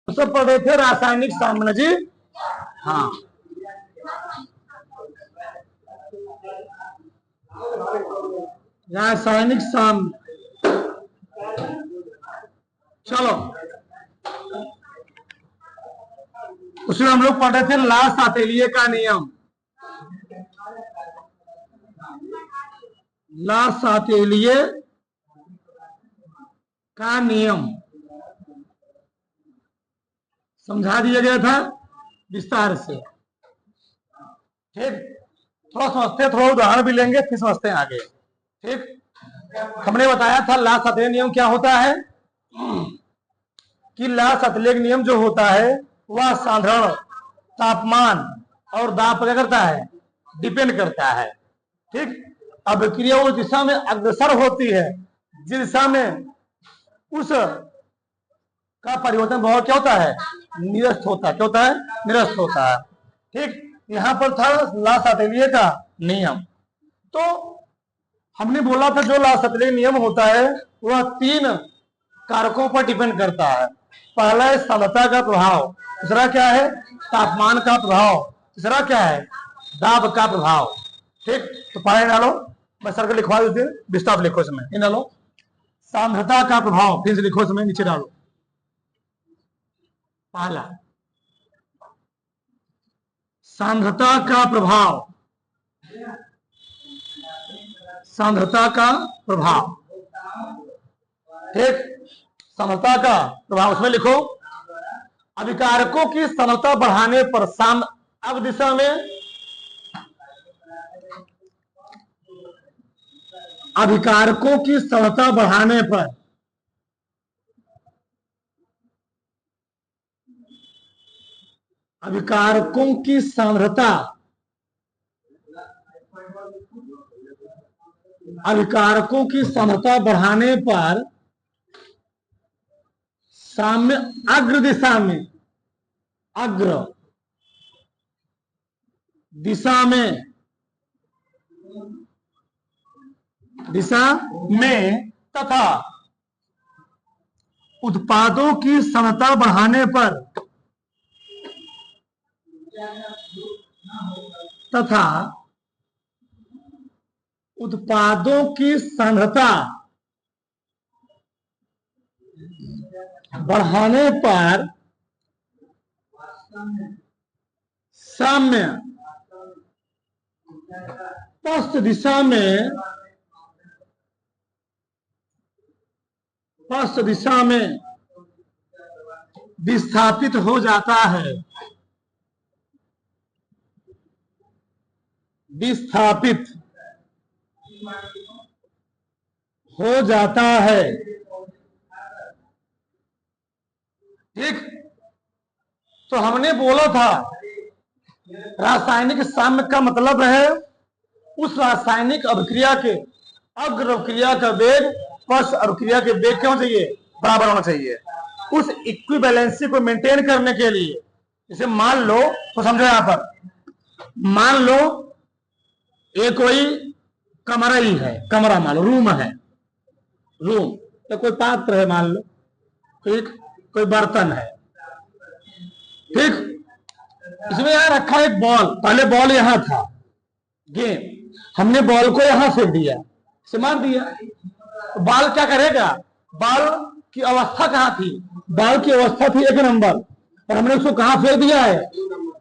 सब पढ़ रहे थे रासायनिक साम्य जी। हाँ, रासायनिक साम्य। चलो, उसमें हम लोग पढ़ रहे थे ला सातेलिए का नियम। ला सातेलिए का नियम समझा दिया गया था विस्तार से। ठीक, थोड़ा समझते हैं, थोड़ा उदाहरण भी लेंगे, फिर समझते हैं आगे। ठीक, हमने बताया था ला सातेलिक नियम क्या होता है कि ला सातेलिक नियम जो होता है वह साधारण तापमान और दाब पर क्या करता है, डिपेंड करता है। ठीक, अभिक्रिया उस दिशा में अग्रसर होती है जिस दिशा में उस का परिवर्तन भाव क्या होता है, निरस्त होता है। क्या होता है, निरस्त होता है। ठीक, यहां पर था ला सातेलिए का नियम। तो हमने बोला था जो ला सातेलिए नियम होता है वह 3 कारकों पर डिपेंड करता है। पहला है सांद्रता का प्रभाव, दूसरा क्या है तापमान का प्रभाव, तीसरा क्या है दाब का प्रभाव। ठीक, तो पहले डालो, मैं सर को लिखवा देते, विस्तार लिखो इसमें, इन डालो सांद्रता का प्रभाव, फिर से लिखो इसमें, नीचे डालो। पहला सांद्रता का प्रभाव, सांद्रता का प्रभाव। ठीक, सांद्रता का प्रभाव, उसमें लिखो अभिकारकों की सांद्रता बढ़ाने पर अब दिशा में अभिकारकों की सांद्रता बढ़ाने पर अभिकारकों की सांद्रता अभिकारकों की सांद्रता बढ़ाने पर साम्य अग्र दिशा में अग्र दिशा में तथा उत्पादों की सांद्रता बढ़ाने पर तथा उत्पादों की सांद्रता बढ़ाने पर साम्य पश्च दिशा में विस्थापित हो जाता है, विस्थापित हो जाता है। ठीक, तो हमने बोला था रासायनिक साम्य का मतलब है उस रासायनिक अभिक्रिया के अग्र अभिक्रिया का वेग पश्च अभिक्रिया के वेग क्या होना चाहिए, बराबर होना चाहिए। उस इक्विवेलेंसी को मेंटेन करने के लिए, जैसे मान लो, तो समझो यहां पर मान लो ये कोई कमरा ही है, कमरा मान लो, रूम है, रूम तो कोई पात्र है, मान लो कोई बर्तन है। ठीक, इसमें यहां रखा एक बॉल, पहले बॉल यहां था, गेम, हमने बॉल को यहां फेंक दिया, इसे मार दिया, तो बॉल क्या करेगा, बॉल की अवस्था कहां थी, बॉल की अवस्था थी 1 नंबर और हमने उसको कहां फेंक दिया है,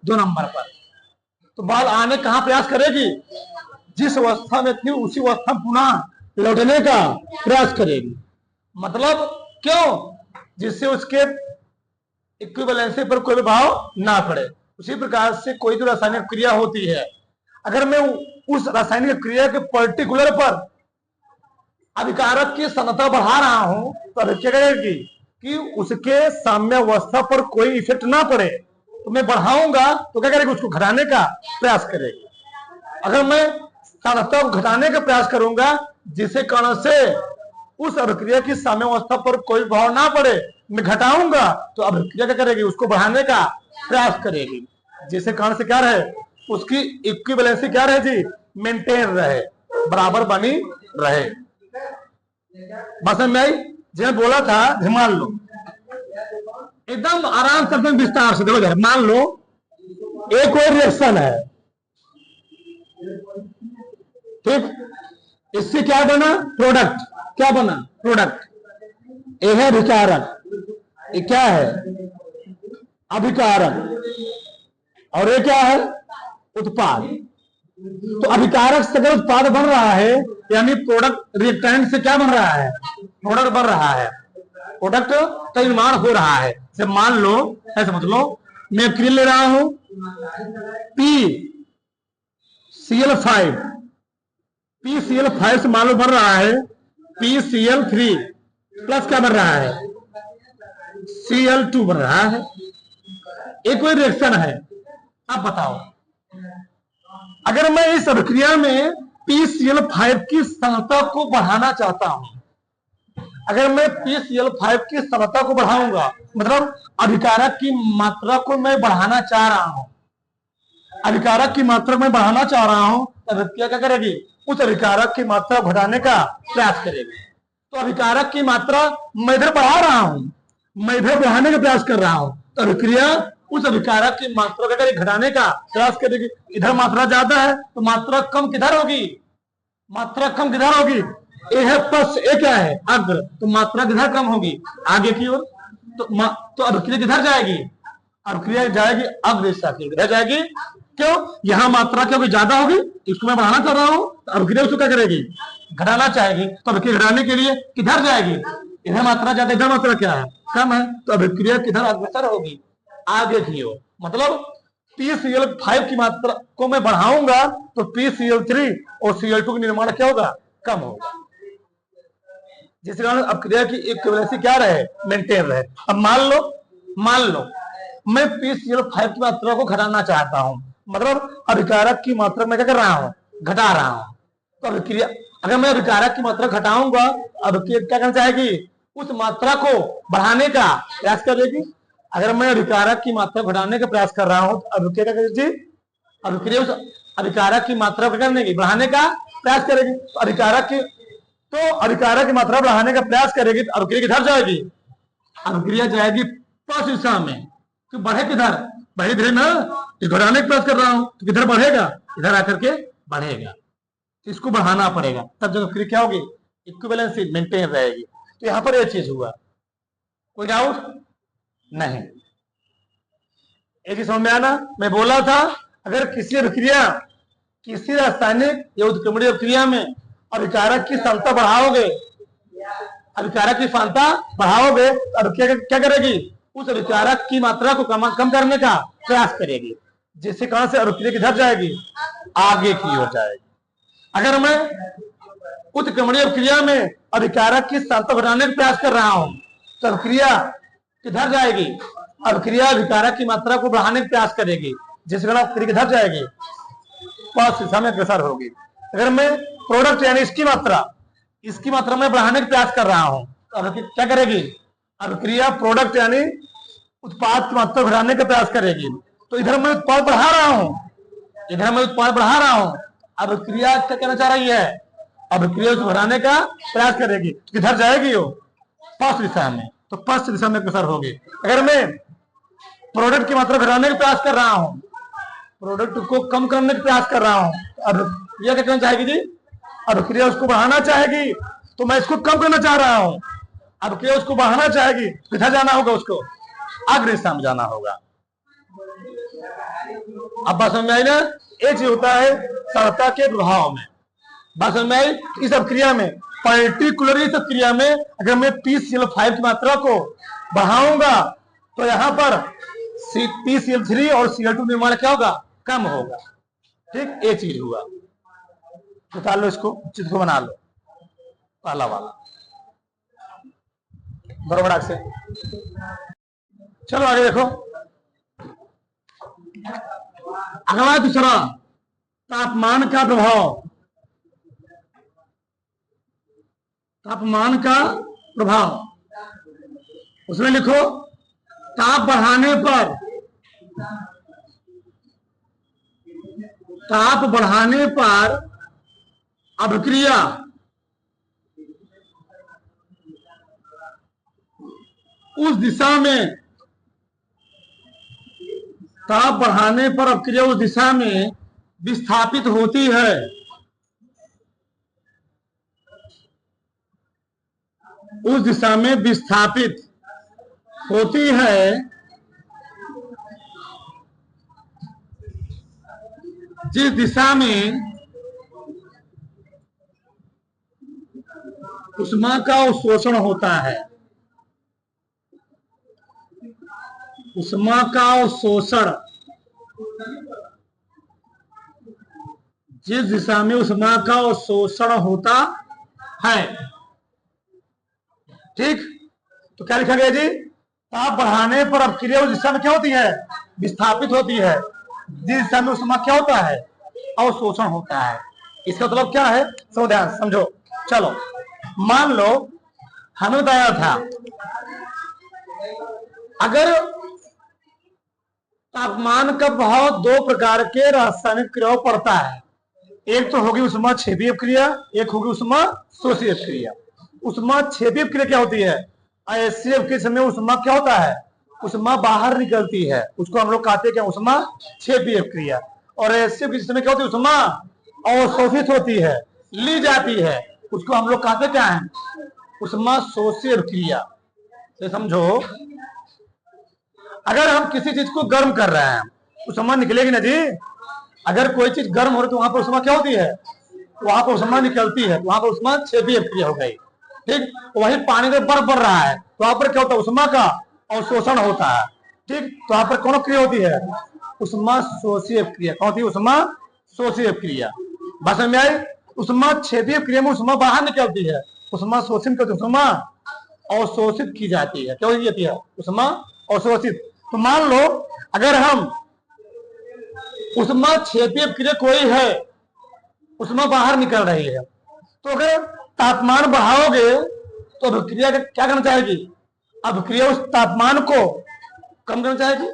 2 नंबर पर। तो बॉल आने कहां प्रयास करेगी, जिस अवस्था में थी उसी अवस्था में पुनः लौटने का प्रयास करेगी। मतलब क्यों, जिससे उसके इक्विवेलेंसी पर कोई प्रभाव ना पड़े। उसी प्रकार से कोई तो रासायनिक क्रिया होती है, अगर मैं उस रासायनिक क्रिया के पर्टिकुलर पर अभिकारक की सांद्रता बढ़ा रहा हूं तो क्या करेगी कि उसके साम्य अवस्था पर कोई इफेक्ट ना पड़े, तो मैं बढ़ाऊंगा तो क्या करेगी, उसको घटाने का प्रयास करेगी। अगर मैं सांद्रता को घटाने का प्रयास करूंगा जिससे कारण से उस अभिक्रिया की साम्य अवस्था पर कोई प्रभाव ना पड़े, मैं घटाऊंगा तो अभिक्रिया क्या करेगी, उसको बढ़ाने का प्रयास करेगी, जिससे कारण से क्या रहे, उसकी इक्विवेलेंसी क्या रहे जी, मेंटेन रहे, बराबर बनी रहे। बस में जैसे बोला था, मान लो एकदम आराम से एकदम विस्तार से देखो। मान लो एक कोई रिएक्शन है, ठीक, इससे क्या बना प्रोडक्ट, क्या बना प्रोडक्ट। ये है विकारक, ये क्या है अभिकारक, और ये क्या है उत्पाद। तो अभिकारक से अगर उत्पाद बन रहा है यानी प्रोडक्ट रिएक्टेंट से क्या बन रहा है, प्रोडक्ट बन रहा है, प्रोडक्ट का निर्माण हो रहा है। जब मान लो ऐसे समझ लो मैं क्रिल ले रहा हूं PCl5, PCl5 से मान लो बन रहा है PCl3 प्लस क्या बन रहा है Cl2 बन रहा है। एक कोई रिएक्शन है। अब बताओ अगर मैं इस अभिक्रिया में PCl5 की सांद्रता को बढ़ाना चाहता हूं, अगर मैं PCl5 की सांद्रता को बढ़ाऊंगा मतलब अभिकारक की मात्रा को मैं बढ़ाना चाह रहा हूं, अभिकारक की मात्रा में बढ़ाना चाह रहा हूं, तो अभिक्रिया क्या करेगी, उस अभिकारक की मात्रा घटाने का प्रयास करेगी। तो अभिकारक की मात्रा मैं इधर बढ़ा रहा हूं, मैं इधर बढ़ाने का प्रयास कर रहा हूं, तो अभिक्रिया उस अभिकारक की मात्रा का घटाने का प्रयास करेगी। इधर मात्रा ज्यादा है तो मात्रा कम किधर होगी, मात्रा कम किधर होगी, ए है पश्च, ए क्या है अग्र, तो मात्रा किधर कम होगी आगे की ओर। तो अभिक्रिया किधर जाएगी, अभिक्रिया जाएगी अग्र दिशा की, किधर जाएगी, क्यों, यहां मात्रा क्योंकि ज्यादा होगी, इसको मैं बढ़ाना चाह रहा हूं, तो अभिक्रिया उसको क्या करेगी, घटाना चाहेगी। तो अभिक्रिया घटाने के लिए किधर जाएगी, इधर मात्रा ज्यादा, इधर मात्रा क्या है कम है, तो अभिक्रिया किधर अग्रसर होगी, आगे की ओर। मतलब PCl5 की मात्रा को मैं बढ़ाऊंगा तो PCl3 और Cl2 का निर्माण क्या होगा, कम होगा, जिस कारण अभिक्रिया की इक्विवेलेंसी क्या रहे, मेंटेन रहे। अब मान लो मैं PCl5 की मात्रा को घटाना चाहता हूं, मतलब अभिकारक की मात्रा मैं क्या कर रहा हूं, घटा रहा हूं। तो अभिक्रिया अगर मैं अभिकारक की मात्रा घटाऊंगा, अभिक्रिया क्या करना चाहेगी, उस मात्रा को बढ़ाने का प्रयास करेगी। अगर मैं अभिकारक की मात्रा घटाने का प्रयास कर रहा हूं तो अभिक्रिया क्या करेगी, अभिक्रिया उस अभिकारक की मात्रा को करने की बढ़ाने का प्रयास करेगी। तो अभिकारक की मात्रा बढ़ाने का प्रयास करेगी तो अभिक्रिया किधर जाएगी, अभिक्रिया जाएगी पश्च दिशा में। तो बढ़े किधर, बढ़े धीरे ना, घटाने का प्रयास कर रहा हूं तो किधर बढ़ेगा, इधर आकर के बढ़ेगा, इसको बढ़ाना पड़ेगा, तब जब अभिक्रिया क्या होगी, इक्विवेलेंसी मेंटेन रहेगी। तो यहां पर यह चीज हुआ, कोई डाउट नहीं, एक ही समझ में आना। मैं बोला था अगर किसी अभिक्रिया, किसी रासायनिक या उत्क्रमणीय अभिक्रिया में अभिकारक की सांद्रता बढ़ाओगे, अभिकारक की सांद्रता बढ़ाओगे तो अभिक्रिया क्या करेगी, उस अभिकारक की मात्रा को कम करने का प्रयास करेगी, जिससे कहां से अभिक्रिया किधर जाएगी, आगे की ओर जाएगी। अगर मैं उत्क्रमणीय अभिक्रिया में अभिकारक की सांद्रता बढ़ाने का प्रयास कर रहा हूं तो अभिक्रिया किधर जाएगी, अभिक्रिया अभिकारक की मात्रा को बढ़ाने का प्रयास करेगी, जिससे अभिक्रिया किधर जाएगी, पश्च दिशा में अग्रसर होगी। अगर मैं प्रोडक्ट यानी इसकी मात्रा में बढ़ाने का प्रयास कर रहा हूं तो अभिक्रिया क्या करेगी, अभिक्रिया प्रोडक्ट यानी उत्पाद की मात्रा बढ़ाने का प्रयास करेगी। तो इधर मैं उत्पाद बढ़ा रहा हूं, अभिक्रिया क्या करना चाह रही है, अभिक्रिया को बढ़ाने का प्रयास करेगी, किधर जाएगी वो, पश्च दिशा में, तो पश्च दिशा में अग्रसर होगी। अगर मैं प्रोडक्ट की मात्रा घटाने का प्रयास कर रहा हूं, प्रोडक्ट को कम करने का प्रयास कर रहा हूं, अभिक्रिया क्या करना चाहेगी जी, अभिक्रिया उसको बढ़ाना चाहेगी, तो मैं इसको कम करना चाह रहा हूं, अभिक्रिया उसको बढ़ाना चाहेगी, किधर जाना होगा, उसको अग्र दिशा में जाना होगा। अब बात समझ में आई ना, ये चीज होता है सांद्रता के प्रभाव में, बात समझ में आई। इस अभिक्रिया में पर्टिकुलर इस क्रिया में अगर मैं PCl5 की मात्रा को बढ़ाऊंगा तो यहां पर PCl3 और Cl2 निर्माण क्या होगा, कम होगा, ठीक, ये चीज हुआ। निकाल लो इसको, चित्र को बना लो, पहला वाला बराबर से। चलो आगे देखो, अगला दूसरा तापमान का प्रभाव, तापमान का प्रभाव, उसमें लिखो ताप बढ़ाने पर अभिक्रिया उस दिशा में ताप बढ़ाने पर अपक्रिया उस दिशा में विस्थापित होती है। उस दिशा में विस्थापित होती है जिस दिशा में उष्मा का अवशोषण होता है। उष्मा का अवशोषण जिस दिशा में उष्मा का अवशोषण होता है। ठीक, तो क्या लिखा गया जी? ताप बढ़ाने पर अपक्रिया उस दिशा में क्या होती है? विस्थापित होती है जिस दिशा में उष्मा क्या होता है? अवशोषण होता है। इसका मतलब क्या है? समझो, ध्यान समझो। चलो मान लो हमें बताया था अगर तापमान का प्रभाव दो प्रकार के रासायनिक क्रियाओं पड़ता है, एक तो होगी उष्मा क्षेपीय क्रिया, एक होगी उष्मा शोषीय क्रिया। उष्मा क्षेपीय क्रिया क्या होती है? ऐसे के समय उष्मा क्या होता है? उष्मा बाहर निकलती है, उसको हम लोग कहते हैं क्या? उष्मा क्षेपीय क्रिया। और ऐसे के समय क्या होती है? उष्मा अवशोषित होती है, ली जाती है, उसको हम लोग कहते क्या है? उष्मा शोषीय क्रिया। तो समझो, अगर हम किसी चीज को गर्म कर रहे हैं उष्मा निकलेगी ना जी। अगर कोई चीज गर्म हो रही तो वहां पर उष्मा क्या होती है? वहां पर उष्मा निकलती है, वहां पर उष्मा क्षेपीय क्रिया हो गई। ठीक, वही पानी में बर्फ बढ़ रहा है तो वहां पर क्या होता है? उष्मा का अवशोषण होता है। ठीक, तो वहां पर कौन क्रिया होती है? उष्मा शोषीय क्रिया। कौन होती है? उष्मा शोषीय क्रिया। बात समझ में आई? उष्मा क्षेपीय क्रिया में उष्मा बाहर निकलती है, उष्मा शोषण करती है, उष्मा अवशोषित की जाती है। क्या हो जाती है? उष्मा अवशोषित। तो मान लो अगर हम उष्मा क्षेपीय क्रिया कोई है, उष्मा बाहर निकल रही है, तो अगर तापमान बढ़ाओगे तो अभिक्रिया क्या करना चाहेगी? अभिक्रिया उस तापमान को कम करना चाहेगी।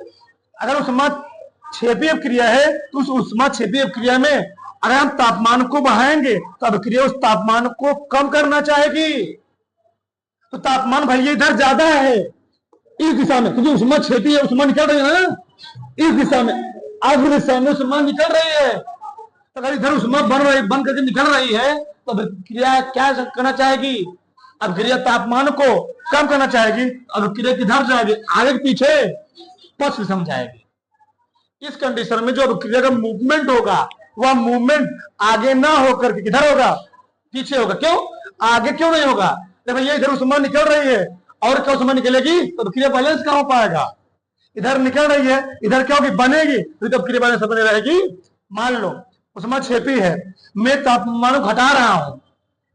अगर उष्मा क्षेपीय क्रिया है तो उस उष्मा क्षेपीय क्रिया में अगर हम तापमान को बढ़ाएंगे तो अभिक्रिया उस तापमान को कम करना चाहेगी। तो तापमान भैया इधर ज्यादा है इस दिशा में, क्योंकि उष्मा क्षेपीय उष्मा निकल रही है ना इस दिशा में, अग्र दिशा में उष्मा निकल रही है। तो अगर इधर उष्मा बन करके निकल रही है तो अभिक्रिया क्या करना चाहेगी? अभिक्रिया तापमान को कम करना चाहेगी। अभिक्रिया किधर जाएगी? आगे पीछे पश्चिम दिशा में जाएगी। इस कंडीशन में जो अभिक्रिया का मूवमेंट होगा वह मूवमेंट आगे ना होकर के किधर होगा? पीछे होगा। क्यों? आगे क्यों नहीं होगा? भैया इधर उष्मा निकल रही है और क्या उष्मा निकलेगी तो अभिक्रिया बैलेंस कहां हो पाएगा? इधर निकल रही है, इधर क्या होगी? बनेगी, तो अभिक्रिया बैलेंस बने रहेगी। मान लो उष्मा क्षेपी है, मैं तापमान को घटा रहा हूं,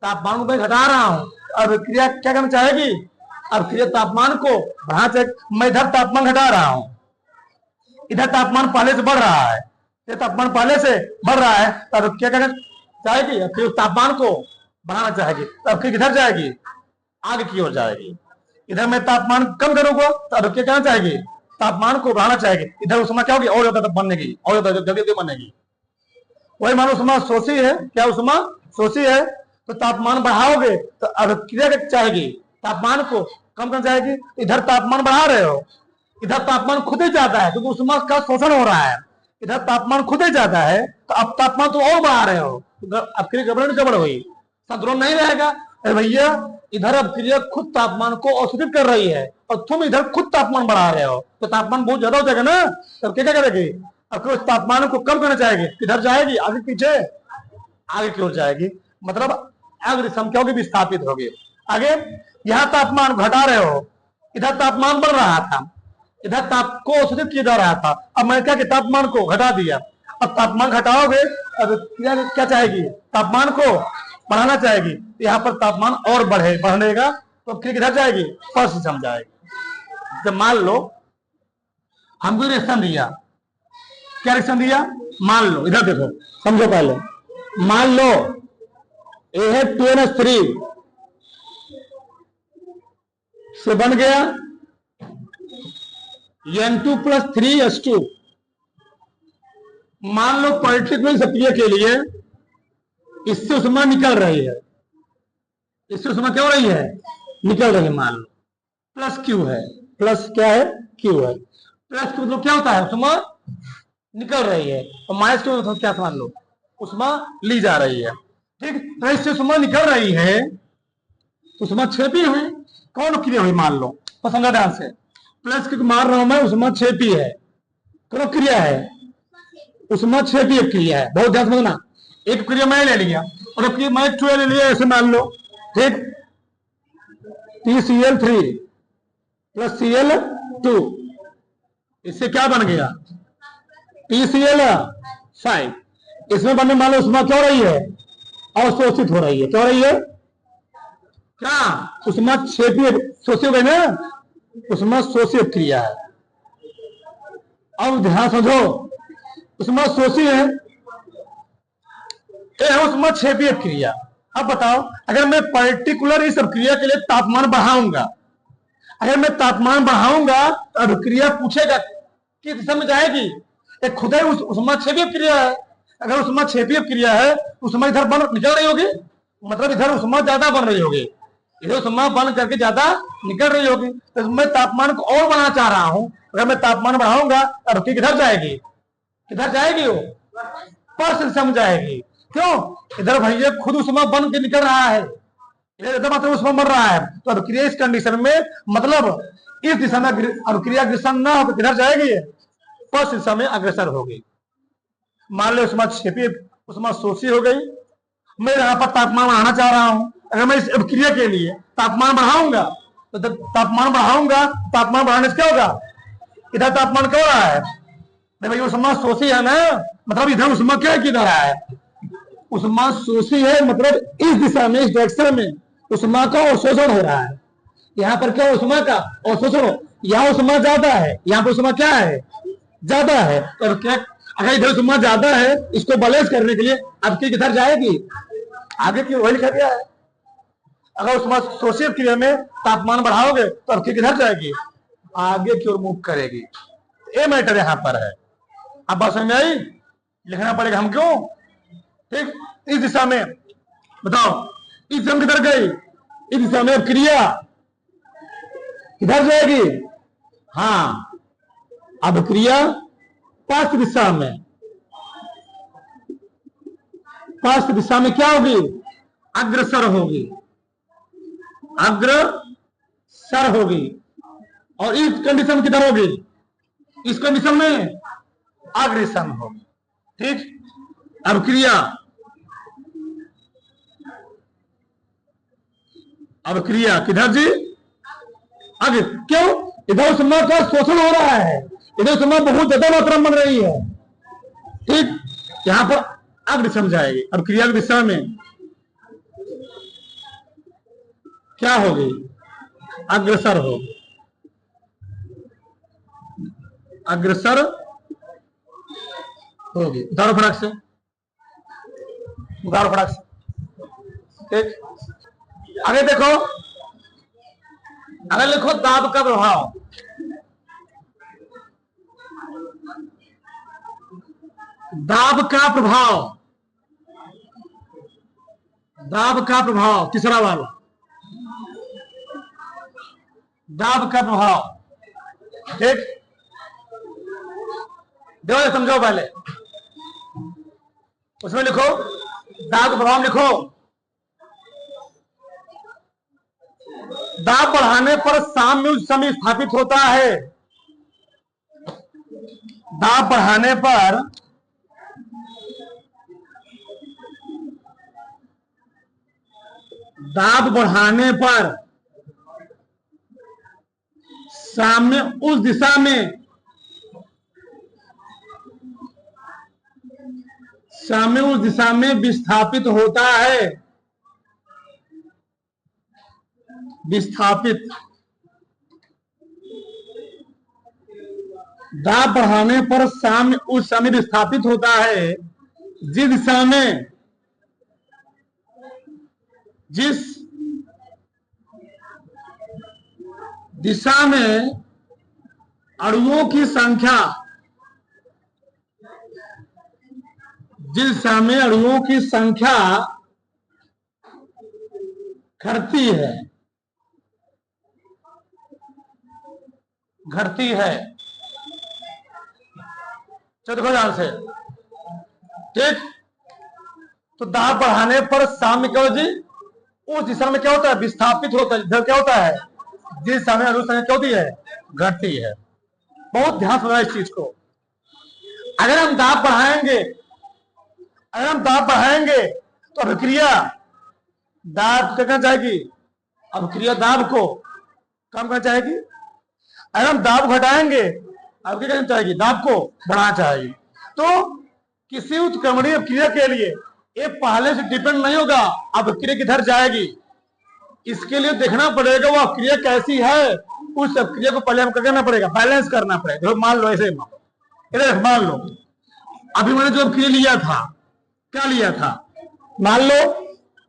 तापमान को मैं घटा रहा हूं, अभिक्रिया क्या करना चाहेगी? अभिक्रिया तापमान को बढ़ाना चाहेगी। मैं इधर तापमान घटा रहा हूं, इधर तापमान पहले से बढ़ रहा है, ये तापमान पहले से बढ़ रहा है, तब क्या करना चाहेगी? फिर उस तापमान को बढ़ाना चाहेगी, तब फिर किधर जाएगी? आगे की ओर जाएगी। इधर मैं तापमान कम करूंगा तो क्या करना चाहेगी? तापमान को बढ़ाना चाहेगी। इधर उष्मा क्या होगी? और ज्यादा बनेगी, और ज्यादा जल्दी जल्दी बनेगी। वही मानो उष्मा शोषी है। क्या उष्मा शोषी है? तो तापमान बढ़ाओगे तो अभिक्रिया चाहेगी तापमान को कम करना चाहेगी। इधर तापमान बढ़ा रहे हो, इधर तापमान खुद ही जाता है क्योंकि उष्मा का शोषण हो रहा है, इधर तापमान खुद ही जाता है तो अब तापमान तो और बढ़ा रहे हो, अभिक्रिया गड़बड़ हुई, संतुलन नहीं रहेगा। भैया इधर अभिक्रिया खुद तापमान को अवशोषित कर रही है और तुम इधर खुद तापमान बढ़ा रहे हो, तो तापमान बहुत ज्यादा हो जाएगा ना। तब क्या करेगी? अब उस तापमान को कम करना चाहेगी, किधर जाएगी? आगे पीछे, आगे की ओर जाएगी। मतलब अग्र दिशा क्या होगी? विस्थापित होगी। आगे यहाँ तापमान घटा रहे हो, इधर तापमान बढ़ रहा था, इधर ताप को अवशोषित किया जा रहा था, अब मैं क्या कि तापमान को घटा दिया। अब तापमान घटाओगे अब क्या चाहेगी? तापमान को बढ़ाना चाहेगी। यहाँ पर तापमान और बढ़ेगा तो किधर जाएगी? फर्स्ट दिशा में जाएगी। जब मान लो हमको रिएक्शन दिया, क्या रिएक्शन दिया? मान लो इधर देखो, समझो पहले। मान लो ए है 2NH3 से बन गया N2+3H2। मान लो पर्टिकुलर सक्रिय के लिए इससे उष्मा निकल रही है, इससे उष्मा क्या हो रही है? निकल रही है। मान लो प्लस क्यू है, प्लस क्या है? क्यू है। प्लस क्यू मतलब क्या होता है? उष्मा निकल रही है, और माइनस क्यू मतलब क्या समझ लो, उष्मा ली जा रही है। ठीक, तो इससे उष्मा निकल रही है तो उष्मा छेपी हुई, कौन क्रिया हुई मान लो, तो समझा ध्यान से, प्लस क्योंकि मार रहा हूं मैं, उष्मा छेपी है, कौन क्रिया है, उष्मा छेपी एक क्रिया है, बहुत ध्यान समझना। एक क्रिया मैं ले लिया और एक क्रिया मैं टू ले लिया, ऐसे मान लो। ठीक, TCl3 प्लस Cl2, इससे क्या बन गया, TCl5। इसमें बनने मान लो उष्मा क्या हो रही है, अवशोषित हो रही है, क्या हो रही है, क्या उष्मा छेपी शोषित हो गई ना, उष्मा शोषित क्रिया है। अब ध्यान समझो, उष्मा शोषित है, उष्मा छेपी क्रिया। अब बताओ, अगर मैं पर्टिकुलर इस अभिक्रिया के लिए तापमान बढ़ाऊंगा, अगर मैं तापमान बढ़ाऊंगा तो अभिक्रिया पूछेगा किस दिशा में जाएगी, एक खुद ही उष्मा छेपी क्रिया है। अगर उष्मा छेपी क्रिया है तो उष्मा इधर बन निकल रही होगी, मतलब इधर उष्मा ज्यादा बन रही होगी, इधर उष्मा बन करके ज्यादा निकल रही होगी। तो मैं तापमान को और बढ़ाना चाह रहा हूं, अगर मैं तापमान बढ़ाऊंगा तो अभिक्रिया किधर जाएगी, किधर जाएगी, वो स्पर्श दिशा में जाएगी। क्यों, इधर भैया खुद उष्मा बन के निकल रहा है, इधर मतलब उष्मा बन रहा है, तो अभिक्रिया इस कंडीशन में मतलब इस दिशा में अभिक्रिया अग्रसर न होकर किधर जाएगी, स्पर्श दिशा में अग्रसर होगी। मान लो उष्मा छेपी, उष्मा शोषी हो गई, मैं यहाँ पर तापमान बढ़ाना चाह रहा हूं, अगर मैं इस अभिक्रिया के लिए तापमान बढ़ाऊंगा तो तापमान बढ़ाऊंगा, तापमान बढ़ाने से क्या होगा, इधर तापमान क्या हो रहा है, भाई उष्मा शोषी है ना, मतलब इधर उष्मा क्या किधर है, उष्मा शोषी है, मतलब इस दिशा में, इस डायरेक्शन में उष्मा का अवशोषण हो रहा है। यहाँ पर क्या उष्मा का अवशोषण हो, यहाँ उष्मा ज्यादा है, यहाँ पर उष्मा क्या है, ज्यादा है, और क्या अगर इधर उष्मा ज्यादा है, इसको बैलेंस करने के लिए अब की किधर जाएगी, आगे की वही लिखा गया है। अगर उष्मा शोषित क्रिया में तापमान बढ़ाओगे तो अब की किधर जाएगी, आगे की ओर मूव करेगी। ये मैटर यहाँ पर है। अब बात समझ में आई, लिखना पड़ेगा हम क्यों। ठीक, इस दिशा में बताओ, इस दिशा में किधर गई, इस दिशा में क्रिया किधर जाएगी, हाँ अब क्रिया पार्श्व दिशा में, पार्श्व दिशा में क्या होगी, अग्रसर होगी, अग्रसर होगी। और इस कंडीशन में किधर होगी, इस कंडीशन में अग्रेसन होगी। ठीक, अब क्रिया, अब क्रिया किधर जी, आगे, क्यों, इधर उष्मा का शोषण हो रहा है, इधर उष्मा बहुत ज्यादा मात्रा में बन रही है। ठीक, यहां पर अग्रसर जाएगी, अब क्रिया की दिशा में क्या होगी, अग्रसर होगी, अग्रसर होगी, उधार फड़क से, उधार फड़क से। ठीक, आगे देखो, अगर लिखो दाब का प्रभाव, दाब का प्रभाव, दाब का प्रभाव तीसरा वाला, दाब का प्रभाव। ठीक, देखो समझो पहले, उसमें लिखो दाब का प्रभाव, लिखो दाब बढ़ाने पर साम्य उस समय स्थापित होता है, दाब बढ़ाने पर दाब बढ़ाने पर साम्य उस दिशा में, साम्य उस दिशा में विस्थापित होता है, विस्थापित, दाब बढ़ाने पर साम्य उस समय विस्थापित होता है जिस दिशा में, जिस दिशा में अणुओं की संख्या, जिस दिशा में अणुओं की संख्या घटती है, घटती है, चलो देखो ध्यान से, ठीक। तो दाब बढ़ाने पर साम्य क्या होता है जी, उस दिशा में क्या होता है, विस्थापित होता है। इधर क्या होता है, जिस समय अनुसंख्या क्या होती है, घटती है। बहुत ध्यान से इस चीज को। अगर हम दाब बढ़ाएंगे, तो अभिक्रिया दाब करना चाहेगी, अभिक्रिया दाब को कम करना चाहेगी। अगर हम दाब घटाएंगे, अभिक्रिया करना चाहेगी, दाब को बढ़ाना चाहेगी। तो किसी उत्क्रमणीय अभिक्रिया के लिए ये पहले से डिपेंड नहीं होगा अभिक्रिया किधर जाएगी। इसके लिए देखना पड़ेगा वो अभिक्रिया कैसी है, उस अभिक्रिया को पहले हम करना पड़ेगा, बैलेंस करना पड़ेगा। मान लो ऐसे, मान लो अभी मैंने जो अभिक्रिया लिया था, क्या लिया था, मान लो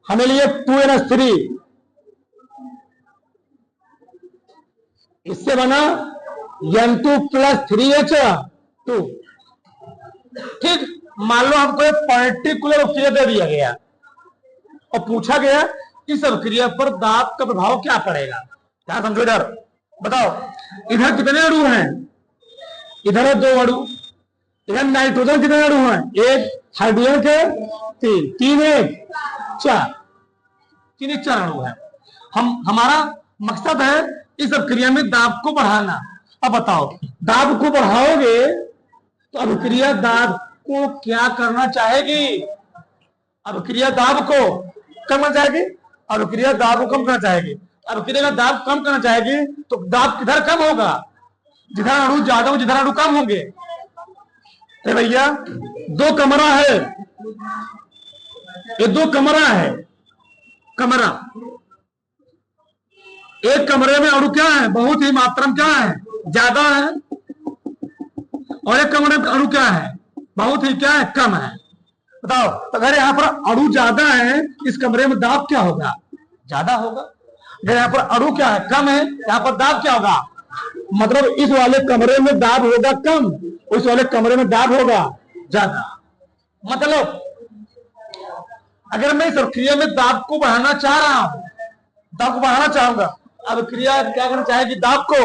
हमें लिए 2NH3, इससे बना N2 + 3H2, ठीक। मान लो हमको एक पर्टिकुलर अभिक्रिया दे दिया गया और पूछा गया इस अभिक्रिया पर दाब का प्रभाव क्या पड़ेगा। क्या समझो, इधर बताओ, इधर कितने अणु हैं, इधर है 2 अणु, इधर नाइट्रोजन कितने अणु हैं, 1, हाइड्रोजन के 3, 3 1 4, 3 1 4 अणु हैं। हमारा मकसद है इस अभिक्रिया में दाब को बढ़ाना। अब बताओ, दाब को बढ़ाओगे तो अभिक्रिया दाब को क्या करना चाहेगी, अभिक्रिया दाब को कम करना चाहेगी, अभिक्रिया दाब को कम करना चाहेगी। अभिक्रिया का दाब कम करना चाहेगी तो दाब किधर कम होगा, जिधर अणु ज्यादा हो, जिधर अणु कम होंगे। अरे भैया 2 कमरा है, ये 2 कमरा है, कमरा, एक कमरे में अणु क्या है, बहुत ही मात्रा में क्या है, ज्यादा है, और एक कमरे में अणु क्या है, बहुत ही क्या है, कम है। बताओ, तो अगर यहाँ पर अणु ज्यादा है, इस कमरे में दाब क्या होगा, ज्यादा होगा। अगर यहाँ पर अणु क्या है, कम है, यहाँ पर दाब क्या होगा, मतलब इस वाले कमरे में दाब होगा कम, उस वाले कमरे में दाब होगा ज्यादा। मतलब अगर मैं इस अभिक्रिया में दाब को बढ़ाना चाह रहा हूं, दाब को बढ़ाना चाहूंगा, अभिक्रिया क्या करना चाहेगी, दाब को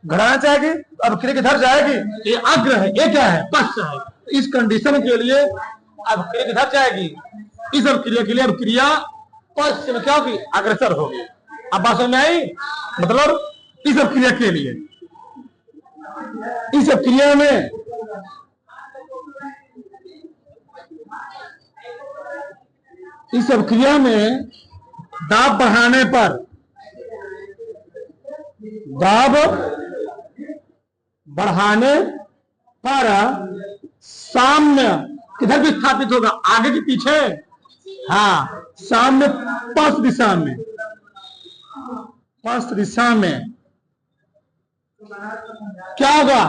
घटाना चाहेगी, अभिक्रिया किधर जाएगी, ये अग्र है, ये क्या है, पश्च है। इस कंडीशन के लिए अभिक्रिया किधर जाएगी, इस अभिक्रिया के लिए अभिक्रिया पश्च में क्या होगी, अग्रसर होगी। अब बात समझ में आई, मतलब इस अभिक्रिया के लिए, इस अभिक्रिया में दाब बढ़ाने पर, दाब बढ़ाने पर साम्य किधर भी स्थापित होगा, आगे के पीछे, हाँ, साम्य पश्च दिशा में, पश्च दिशा में क्या होगा,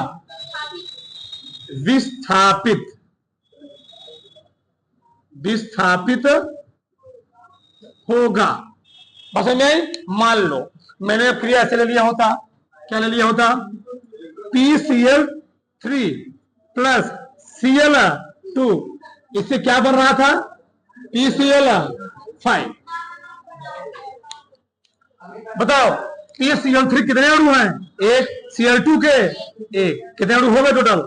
विस्थापित, विस्थापित होगा। बस में मान लो मैंने क्रिया ऐसे ले लिया होता, क्या ले लिया होता, PCl3 + Cl2, इससे क्या बन रहा था, PCl5। बताओ PCl3 कितने अणु हैं, 1, Cl2 के 1, कितने अणु हो गए टोटल,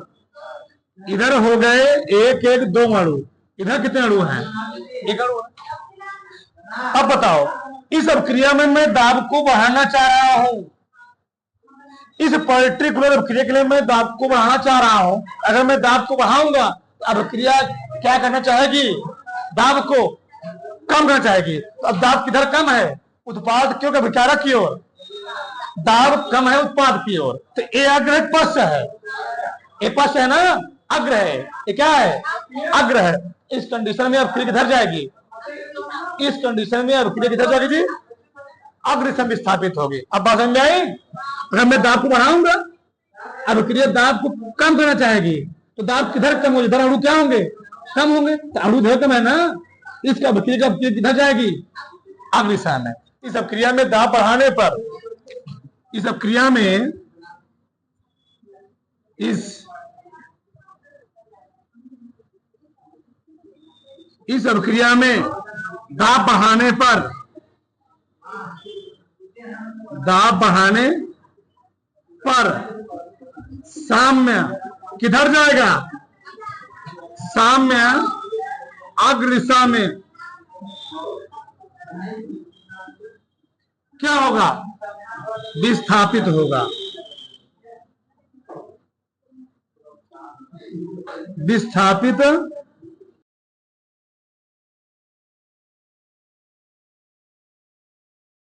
इधर हो गए 1 1 2 अणु, इधर कितने अणु हैं, 1 अणु है। अब बताओ, इस अभिक्रिया में मैं दाब को बढ़ाना चाह रहा हूं, इस पर्टिकुलर अभिक्रिया के लिए मैं दाब को बढ़ाना चाह रहा हूं। अगर मैं दाब को बढ़ाऊंगा तो अभिक्रिया क्या करना चाहेगी, दाब को कम करना चाहेगी। तो अब दाब किधर कम है, उत्पाद क्यों का विचारक की ओर, दाब कम है उत्पाद की ओर। तो ये अग्र है, पश्च है, ये पश्च है ना, अग्र है, ये क्या है, अग्र है। इस कंडीशन में अभिक्रिया किधर जाएगी, इस कंडीशन में अभिक्रिया किधर जाएगी जी, अग्र से विस्थापित होगी। अब बात समझ में आई, अगर मैं दाब को बढ़ाऊंगा, अभिक्रिया दाब को कम करना चाहेगी, तो दाब किधर कम होगी, इधर अणु क्या होंगे, कम होंगे, तो अणु इधर कम है ना, इसका अभिक्रिया किधर जाएगी, अग्र दिशा में। इस अभिक्रिया में दाब बढ़ाने पर, इस अभिक्रिया में, इस अभिक्रिया में दाब बढ़ाने पर, दाब बढ़ाने पर साम्य किधर जाएगा, साम्य अग्र दिशा में क्या होगा? विस्थापित होगा। विस्थापित